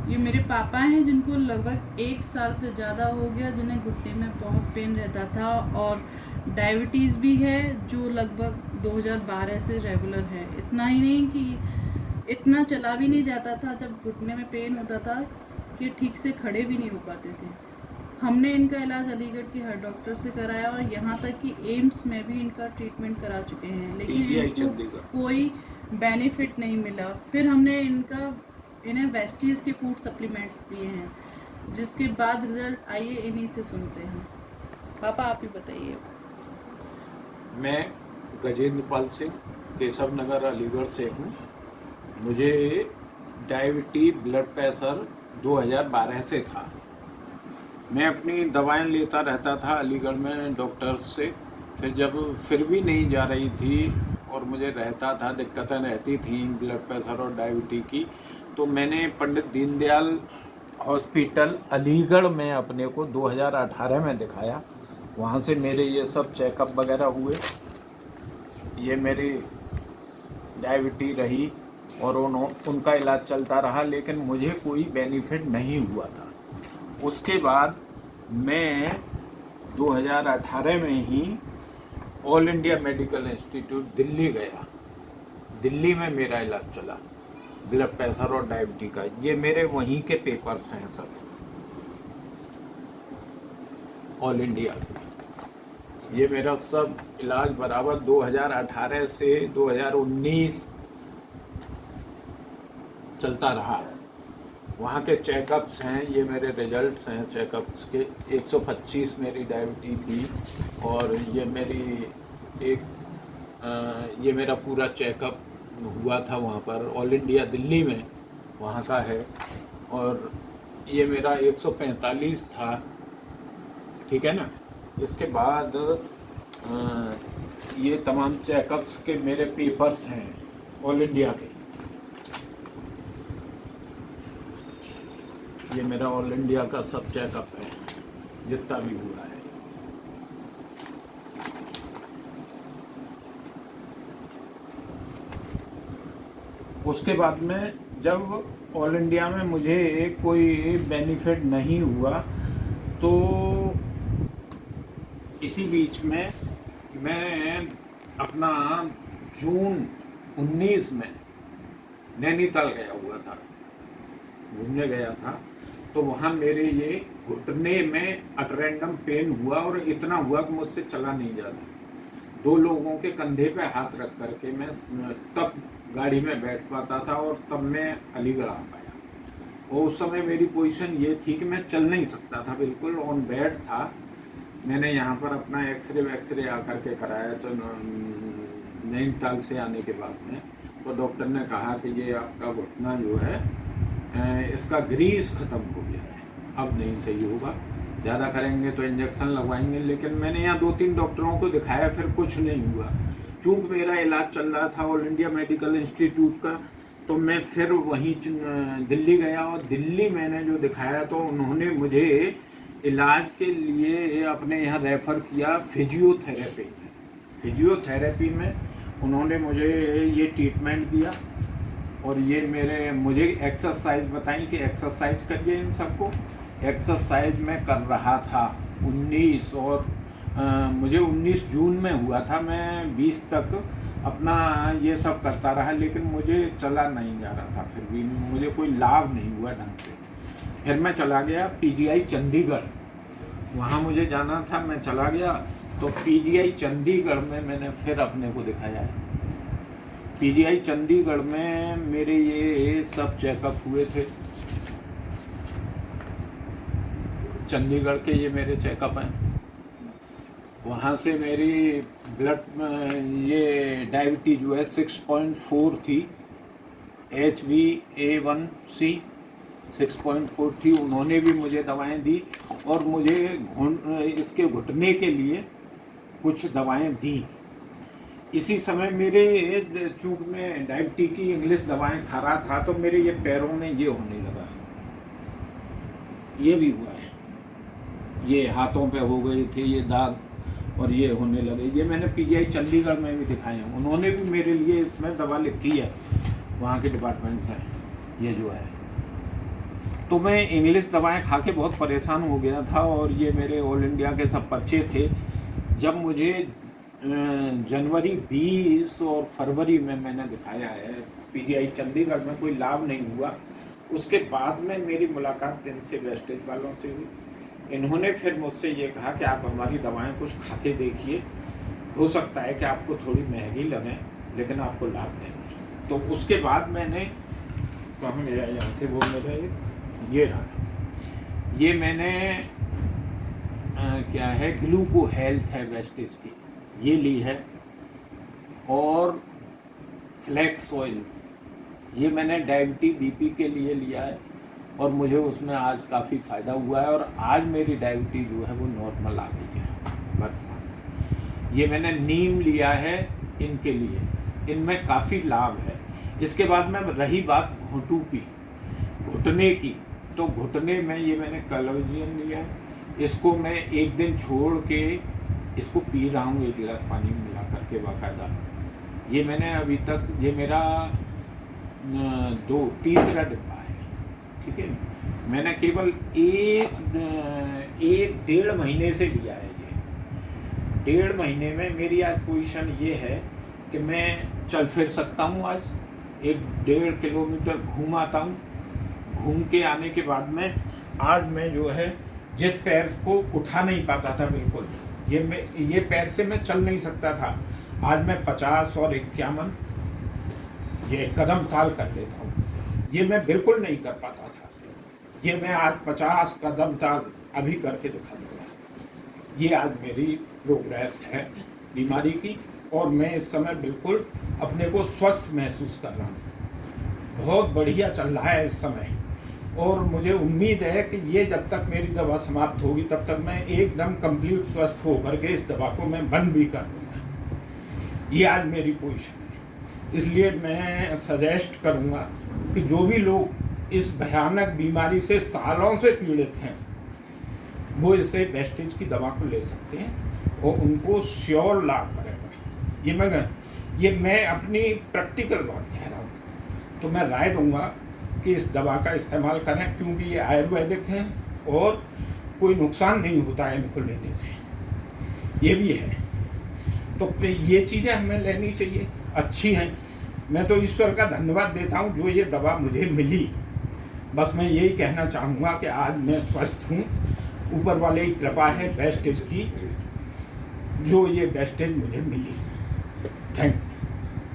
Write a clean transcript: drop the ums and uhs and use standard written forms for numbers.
ये मेरे पापा हैं जिनको लगभग 1 साल से ज़्यादा हो गया, जिन्हें घुटने में बहुत पेन रहता था, और डायबिटीज़ भी है जो लगभग 2012 से रेगुलर है। इतना ही नहीं कि इतना चला भी नहीं जाता था, जब घुटने में पेन होता था कि ठीक से खड़े भी नहीं हो पाते थे। हमने इनका इलाज अलीगढ़ के हर डॉक्टर से कराया और यहाँ तक कि एम्स में भी इनका ट्रीटमेंट करा चुके हैं, लेकिन इनको कोई बेनिफिट नहीं मिला। फिर हमने इन्हें वेस्टीज़ के फूड सप्लीमेंट्स दिए हैं, जिसके बाद रिजल्ट आइए इन्हीं से सुनते हैं। पापा आप ही बताइए। मैं गजेंद्र पाल सिंह केशव नगर अलीगढ़ से हूँ। मुझे डायबिटीज ब्लड प्रेशर 2012 से था। मैं अपनी दवाएं लेता रहता था अलीगढ़ में डॉक्टर से। फिर भी नहीं जा रही थी और मुझे रहता था, दिक्कतें रहती थी ब्लड प्रेशर और डायबिटीज की, तो मैंने पंडित दीनदयाल हॉस्पिटल अलीगढ़ में अपने को 2018 में दिखाया। वहाँ से मेरे ये सब चेकअप वगैरह हुए, ये मेरी डायबिटीज रही और उनका इलाज चलता रहा, लेकिन मुझे कोई बेनिफिट नहीं हुआ था। उसके बाद मैं 2018 में ही All India Medical Institute Delhi गया। दिल्ली में मेरा इलाज चला ब्लड प्रेशर और डायबिटीज का। ये मेरे वहीं के पेपर्स हैं सब, ऑल इंडिया के। ये मेरा सब इलाज बराबर 2018 से 2019 चलता रहा है। वहाँ के चेकअप्स हैं, ये मेरे रिजल्ट्स हैं चेकअप्स के। 125 मेरी डायबिटीज थी और ये ये मेरा पूरा चेकअप हुआ था वहाँ पर ऑल इंडिया दिल्ली में, वहाँ का है। और ये मेरा 145 था, ठीक है ना। इसके बाद ये तमाम चेकअप्स के मेरे पेपर्स हैं ऑल इंडिया के। ये मेरा ऑल इंडिया का सब चेकअप है जितना भी हुआ है। उसके बाद में जब ऑल इंडिया में मुझे कोई बेनिफिट नहीं हुआ, तो इसी बीच में मैं अपना जून 19 में नैनीताल गया हुआ था, घूमने गया था। तो वहाँ मेरे ये घुटने में अटरेंडम पेन हुआ और इतना हुआ कि मुझसे चला नहीं जाता। 2 लोगों के कंधे पे हाथ रख करके मैं तब गाड़ी में बैठ पाता था और तब मैं अलीगढ़ आ पाया। और उस समय मेरी पोजीशन ये थी कि मैं चल नहीं सकता था, बिल्कुल ऑन बेड था। मैंने यहाँ पर अपना एक्सरे आकर के कराया, तो नैनीताल से आने के बाद में तो डॉक्टर ने कहा कि ये आपका घुटना जो है इसका ग्रीस ख़त्म हो गया है, अब नहीं सही होगा, ज़्यादा करेंगे तो इंजेक्शन लगवाएंगे। लेकिन मैंने यहाँ 2-3 डॉक्टरों को दिखाया, फिर कुछ नहीं हुआ। चूँकि मेरा इलाज चल रहा था ऑल इंडिया मेडिकल इंस्टीट्यूट का, तो मैं फिर वहीं दिल्ली गया और दिल्ली मैंने जो दिखाया तो उन्होंने मुझे इलाज के लिए अपने यहाँ रेफ़र किया फिजियोथेरेपी। फिजियोथेरेपी में उन्होंने मुझे ये ट्रीटमेंट दिया और ये मुझे एक्सरसाइज बताई कि एक्सरसाइज करिए इन सबको। एक्सरसाइज मैं कर रहा था 19 और मुझे 19 जून में हुआ था। मैं 20 तक अपना ये सब करता रहा, लेकिन मुझे चला नहीं जा रहा था, फिर भी मुझे कोई लाभ नहीं हुआ ढंग से। फिर मैं चला गया PGI चंडीगढ़, वहाँ मुझे जाना था, मैं चला गया। तो PGI चंडीगढ़ में मैंने फिर अपने को दिखाया है। PGI चंडीगढ़ में मेरे ये सब चेकअप हुए थे। चंडीगढ़ के ये मेरे चेकअप हैं। वहाँ से मेरी ब्लड ये डायबिटीज जो है 6.4 थी, HbA1c 6.4 थी। उन्होंने भी मुझे दवाएं दी और मुझे इसके घुटने के लिए कुछ दवाएं दी। इसी समय मेरे चूँकि मैं डायबिटीज की इंग्लिश दवाएं खा रहा था, तो मेरे ये पैरों में ये होने लगा, ये भी हुआ है, ये हाथों पे हो गए थे ये दाग और ये होने लगे। ये मैंने PGI चंडीगढ़ में भी दिखाए हैं, उन्होंने भी मेरे लिए इसमें दवा लिखी है, वहाँ के डिपार्टमेंट है ये जो है। तो मैं इंग्लिश दवाएं खा के बहुत परेशान हो गया था और ये मेरे ऑल इंडिया के सब पर्चे थे। जब मुझे जनवरी 20 और फरवरी में मैंने दिखाया है पीजीआई चंडीगढ़ में, कोई लाभ नहीं हुआ। उसके बाद में मेरी मुलाकात इनसे वेस्टेज वालों से हुई। इन्होंने फिर मुझसे ये कहा कि आप हमारी दवाएं कुछ खा के देखिए, हो सकता है कि आपको थोड़ी महंगी लगे लेकिन आपको लाभ देंगे। तो उसके बाद मैंने कहाँ गया यहाँ से, वो मेरा ये रहा, ये मैंने क्या है ग्लूको हेल्थ है वेस्टेज की, ये ली है। और फ्लैक्स ऑयल ये मैंने डायबिटीज बीपी के लिए लिया है और मुझे उसमें आज काफ़ी फ़ायदा हुआ है और आज मेरी डायबिटीज जो है वो नॉर्मल आ गई है वर्तमान। ये मैंने नीम लिया है इनके लिए, इनमें काफ़ी लाभ है। इसके बाद में रही बात घुटू की, घुटने की, तो घुटने में ये मैंने कलोजियन लिया है। इसको मैं एक दिन छोड़ के इसको पी रहा हूँ 1 गिलास पानी में मिला करके बाकायदा। ये मैंने अभी तक, ये मेरा तीसरा डिब्बा है, ठीक है। मैंने केवल एक 1.5 महीने से लिया है ये। 1.5 महीने में मेरी आज पोजीशन ये है कि मैं चल फिर सकता हूँ। आज 1.5 किलोमीटर घूम आता हूँ। घूम के आने के बाद में आज मैं जो है जिस पैर को उठा नहीं पाता था बिल्कुल, ये पैर से मैं चल नहीं सकता था, आज मैं 50 और 51 ये कदम ताल कर लेता हूँ। ये मैं बिल्कुल नहीं कर पाता था, ये मैं आज 50 कदम ताल अभी करके दिखा दूँगा। ये आज मेरी प्रोग्रेस है बीमारी की और मैं इस समय बिल्कुल अपने को स्वस्थ महसूस कर रहा हूँ। बहुत बढ़िया चल रहा है इस समय और मुझे उम्मीद है कि ये जब तक मेरी दवा समाप्त होगी तब तक मैं एकदम कंप्लीट स्वस्थ होकर के इस दवा को मैं बंद भी कर दूँगा। ये आज मेरी पोजीशन है। इसलिए मैं सजेस्ट करूँगा कि जो भी लोग इस भयानक बीमारी से सालों से पीड़ित हैं वो इसे वेस्टेज की दवा को ले सकते हैं और उनको श्योर लाभ करेगा। ये मैं अपनी प्रैक्टिकल बात कह रहा हूँ। तो मैं राय दूंगा कि इस दवा का इस्तेमाल करें क्योंकि ये आयुर्वेदिक है और कोई नुकसान नहीं होता है इनको लेने से, ये भी है। तो ये चीज़ें हमें लेनी चाहिए, अच्छी हैं। मैं तो ईश्वर का धन्यवाद देता हूँ जो ये दवा मुझे मिली। बस मैं यही कहना चाहूँगा कि आज मैं स्वस्थ हूँ, ऊपर वाले की कृपा है वेस्टेज की, जो ये वेस्टेज मुझे मिली। Thank you.